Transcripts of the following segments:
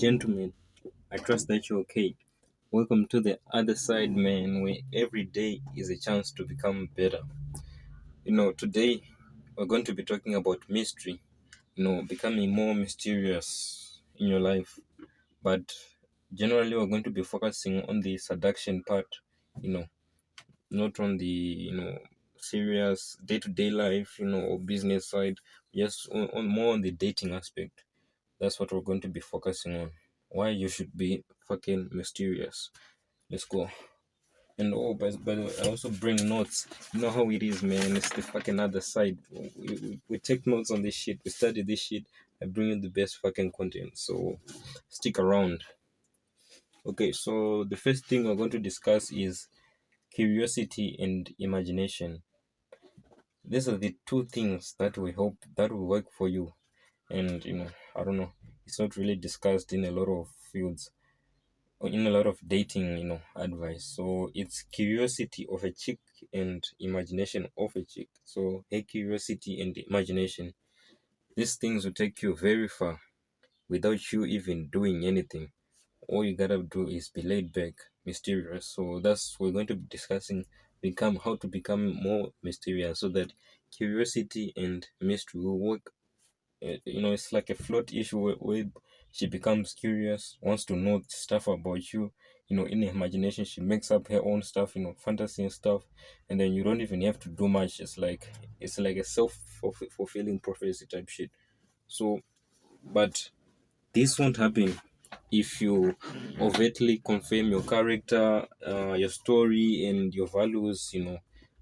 gentlemen, I trust that you're okay. Welcome to the other side, man, where every day is a chance to become better. Today we're going to be talking about mystery, becoming more mysterious in your life. But generally, we're going to be focusing on the seduction part, you know, not on the, serious day to day life, or business side, just on more on the dating aspect. That's what we're going to be focusing on. Why you should be fucking mysterious. Let's go. And by the way, I also bring notes. You know how it is, man. It's the fucking other side. We take notes on this shit. We study this shit. I bring you the best fucking content. So stick around. Okay, so the first thing we're going to discuss is curiosity and imagination. These are the two things that we hope that will work for you. And I don't know. It's not really discussed in a lot of fields or in a lot of dating, advice. So it's curiosity of a chick and imagination of a chick. So a curiosity and imagination, these things will take you very far without you even doing anything. All you gotta do is be laid back, mysterious. So that's we're going to be discussing become how to become more mysterious so that curiosity and mystery will work. It's like a float issue where she becomes curious, wants to know stuff about you. In her imagination, she makes up her own stuff, fantasy and stuff, and then you don't even have to do much. It's like a self fulfilling prophecy type shit. So, but this won't happen if you overtly confirm your character, your story, and your values.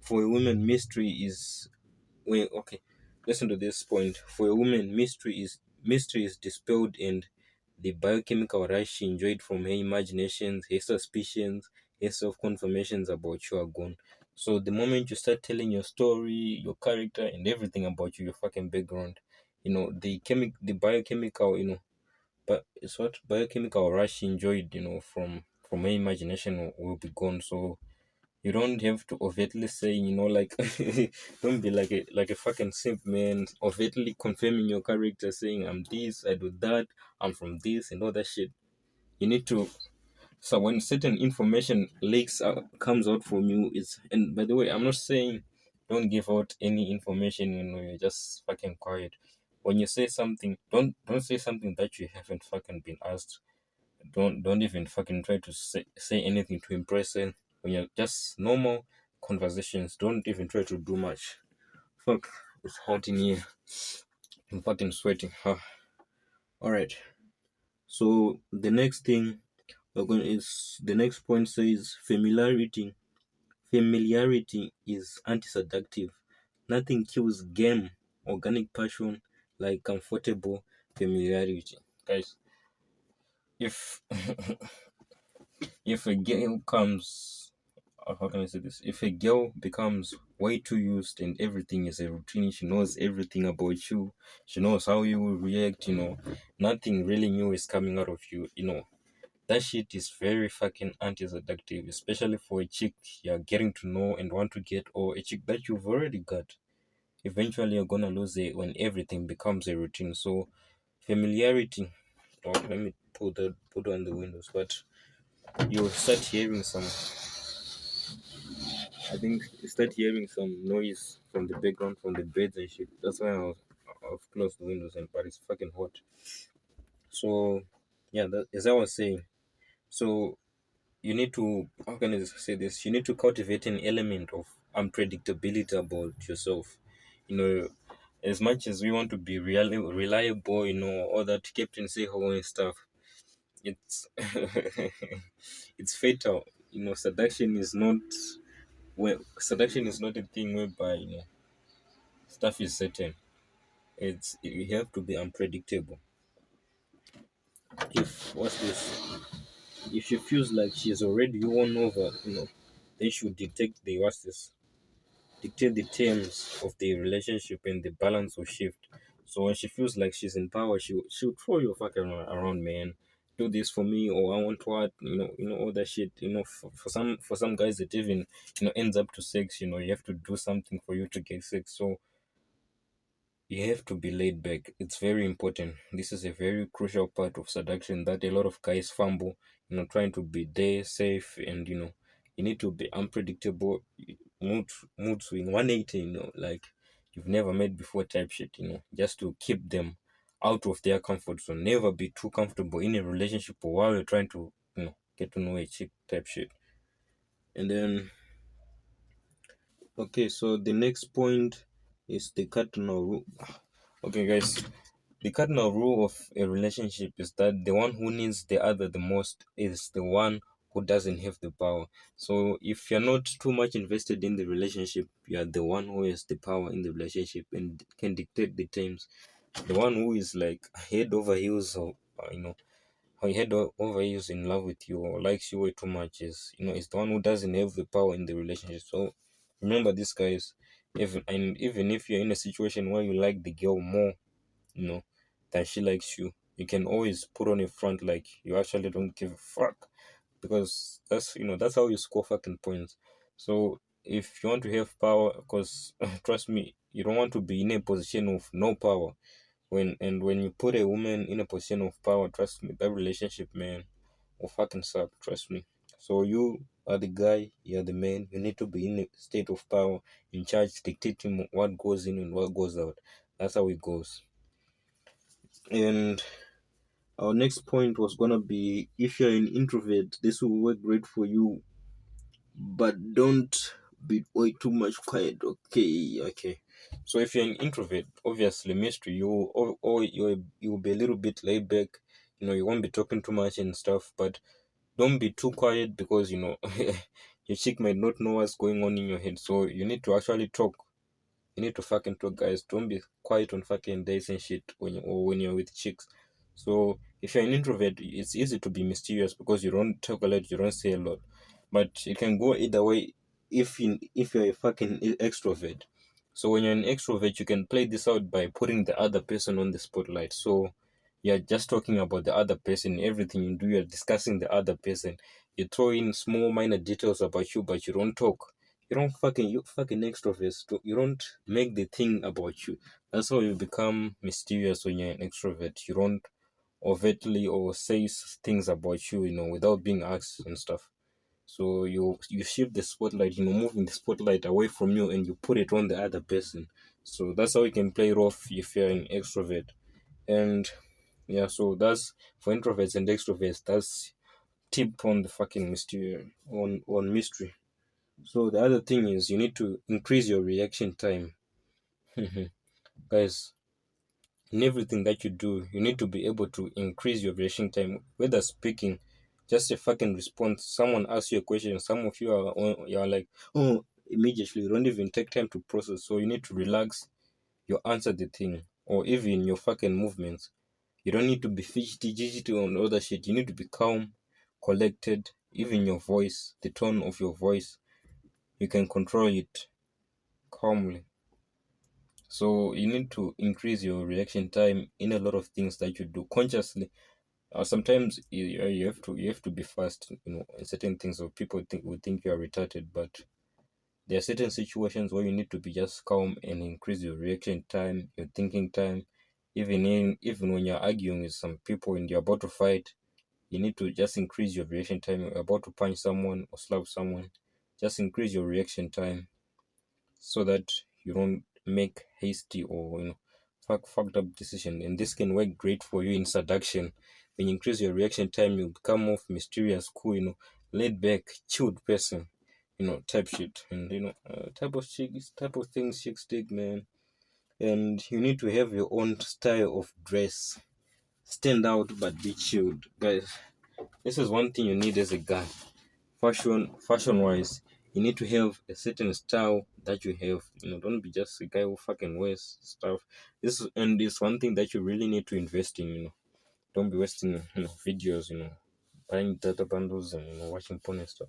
For a woman, mystery is well, okay. Listen to this point. For a woman, mystery is dispelled and the biochemical rush she enjoyed from her imaginations, her suspicions, her self-confirmations about you are gone. So the moment you start telling your story, your character, and everything about you, your fucking background, the biochemical, but it's what biochemical rush she enjoyed, from her imagination will be gone. So you don't have to overtly say, like don't be like a fucking simp, man. Overtly confirming your character, saying I'm this, I do that, I'm from this, and all that shit. You need to. So when certain information leaks comes out from you, it's and by the way, I'm not saying don't give out any information. You're just fucking quiet. When you say something, don't say something that you haven't fucking been asked. Don't even fucking try to say anything to impress them. When you're just normal conversations, don't even try to do much. Fuck, it's hot in here. I'm fucking sweating. All right. So the next thing we're going is the next point says familiarity. Familiarity is anti-seductive. Nothing kills game, organic passion like comfortable familiarity. Guys, if if a girl comes how can I say this? If a girl becomes way too used and everything is a routine, she knows everything about you, she knows how you will react, nothing really new is coming out of you, that shit is very fucking anti-seductive, especially for a chick you're getting to know and want to get, or a chick that you've already got. Eventually, you're gonna lose it when everything becomes a routine. So, familiarity. Oh, let me put on the windows, but you'll start hearing some. I think you start hearing some noise from the background, from the beds and shit. That's why I've closed the windows, but it's fucking hot. So, yeah, as I was saying, so you need to, how can I say this? You need to cultivate an element of unpredictability about yourself. You know, as much as we want to be reliable, all that Captain say how and stuff, it's it's fatal. Seduction is not seduction is not a thing whereby stuff is certain. It's you have to be unpredictable. If what's this? If she feels like she's already won over, then she would dictate the terms of the relationship and the balance will shift. So when she feels like she's in power, she'll throw you fucking around, man. Do this for me, or I want what, all that shit. For some guys, it even ends up to sex. You have to do something for you to get sex. So you have to be laid back. It's very important. This is a very crucial part of seduction that a lot of guys fumble, trying to be there safe, and you need to be unpredictable, mood mood swing 180, like you've never met before type shit, just to keep them out of their comfort zone. Never be too comfortable in a relationship or while you're trying to, get to know a chick type shit. And then okay, so the next point is the cardinal rule. Okay, guys, the cardinal rule of a relationship is that the one who needs the other the most is the one who doesn't have the power. So if you're not too much invested in the relationship, you are the one who has the power in the relationship and can dictate the terms. The one who is like head over heels, or head over heels in love with you or likes you way too much, is the one who doesn't have the power in the relationship. So remember this, guys. Even if you're in a situation where you like the girl more, you know, than she likes you, you can always put on a front like you actually don't give a fuck, because that's how you score fucking points. So if you want to have power, because trust me, you don't want to be in a position of no power. When you put a woman in a position of power, trust me, that relationship, man, will fucking suck. Trust me. So you are the guy, you're the man. You need to be in a state of power, in charge, dictating what goes in and what goes out. That's how it goes. And our next point was gonna be, if you're an introvert, this will work great for you, but don't be way too much quiet. Okay, okay. So if you're an introvert, obviously, mystery, or you'll be a little bit laid back. You won't be talking too much and stuff, but don't be too quiet, because your chick might not know what's going on in your head. So you need to actually talk. You need to fucking talk, guys. Don't be quiet on fucking dates and shit when you're with chicks. So if you're an introvert, it's easy to be mysterious because you don't talk a lot, you don't say a lot. But it can go either way if you're a fucking extrovert. So when you're an extrovert, you can play this out by putting the other person on the spotlight. So you're just talking about the other person. Everything you do, you're discussing the other person. You throw in small minor details about you, but you don't talk. You fucking extroverts. You don't make the thing about you. That's how you become mysterious when you're an extrovert. You don't overtly or say things about you, without being asked and stuff. So you shift the spotlight, moving the spotlight away from you, and you put it on the other person. So that's how you can play it off if you're an extrovert. And yeah, so that's for introverts and extroverts. That's tip on the fucking mystery, on mystery. So the other thing is, you need to increase your reaction time. Guys, in everything that you do, you need to be able to increase your reaction time. Whether speaking, just a fucking response. Someone asks you a question, some of you are like, oh, immediately. You don't even take time to process. So you need to relax. You answer the thing, or even your fucking movements. You don't need to be fidgety, jiggy on other shit. You need to be calm, collected. Even your voice, the tone of your voice, you can control it calmly. So you need to increase your reaction time in a lot of things that you do consciously. Sometimes you have to be fast, in certain things, or people would think you are retarded, but there are certain situations where you need to be just calm and increase your reaction time, your thinking time. Even when you're arguing with some people and you're about to fight, you need to just increase your reaction time. You're about to punch someone or slap someone, just increase your reaction time so that you don't make hasty or fucked up decision. And this can work great for you in seduction. When you increase your reaction time, you become more mysterious, cool, laid back, chilled person, type shit. And type of things chicks dig, man. And you need to have your own style of dress. Stand out but be chilled, guys. This is one thing you need as a guy. Fashion wise, you need to have a certain style that you have. Don't be just a guy who fucking wears stuff. This one thing that you really need to invest in. Don't be wasting videos, buying data bundles and watching porn and stuff.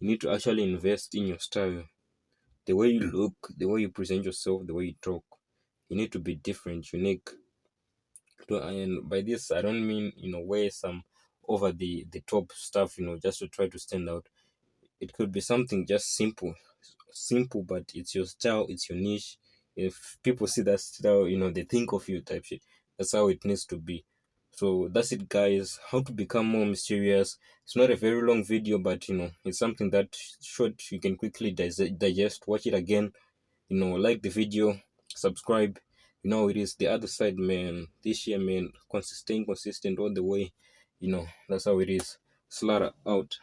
You need to actually invest in your style, the way you look, the way you present yourself, the way you talk. You need to be different, unique. And by this, I don't mean wear some over the top stuff, just to try to stand out. It could be something just simple, but it's your style, it's your niche. If people see that's how they think of you type shit. That's how it needs to be. So that's it, guys. How to become more mysterious. It's not a very long video, but it's something that short you can quickly digest. Watch it again. Like the video, subscribe. It is the other side, man. This year, man, consistent all the way. That's how it is. Slaughter out.